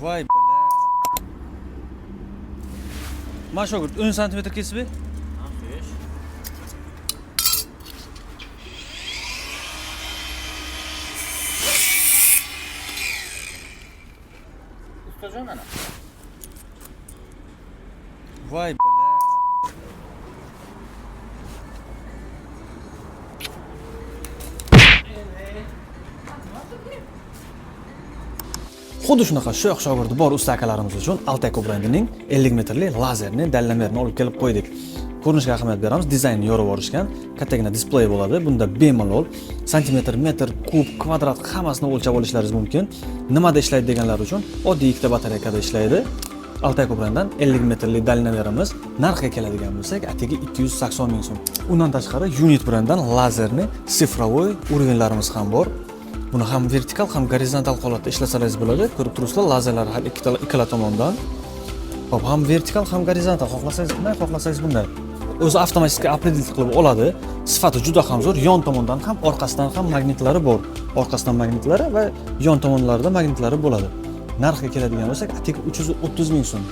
Voy bala. Mana shogird 10 sm kesib ber. Ustajon ana. Voy bala. Xuddi shunaqa sho'x shogirdi bor usta akalarimiz uchun Altayko brendining 50 metrlik lazerni dallamerini olib kelib qo'ydik. Ko'rinishga ahamiyat beramiz, dizaynni yorib o'rishgan, kattagina displey bo'ladi. Bunda bemalol santimetr, metr, kub, kvadrat hammasini o'lchab olishlaringiz mumkin. Nimada ishlaydi deganlar uchun oddiy ikkita batareykada ishlaydi. Altayko brendan 50 metrlik dallamerimiz narxga keladigan bo'lsak, atigi 280 ming so'm. Undan tashqari Unit brendan lazerni sifrovoy urinlarimiz ham bor. Buni ham vertikal, ham gorizontal holatda ishlasangiz bo'ladi. Ko'rib turibsizlar, lazerlar har ikkala tomondan. Hop, ham vertikal, ham gorizontal, xohlasangiz bunday, xohlasangiz bunday. O'zi avtomatik opredit qilib oladi. Sifati juda ham zo'r. Yon tomondan ham, orqasidan ham magnitlari bor. Orqasidan magnitlari va yon tomonlarida magnitlari bo'ladi. Narxga keladigan bo'lsak, atik 330 ming so'm.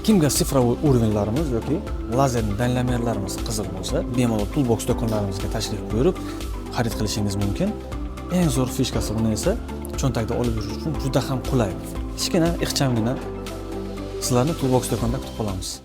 Kimga sifrovoy urinlarimiz yoki lazerni dallamerlarimiz qiziq bo'lsa, bemalol Toolbox do'konlarimizga tashrif buyurib xarid qilishingiz mumkin. Eng zo'r fishkasi buni esa cho'ntakda olib yurish uchun juda ham qulay. Kichkina, ixchamgina sizlarni Toolbox do'konda kutib qolamiz.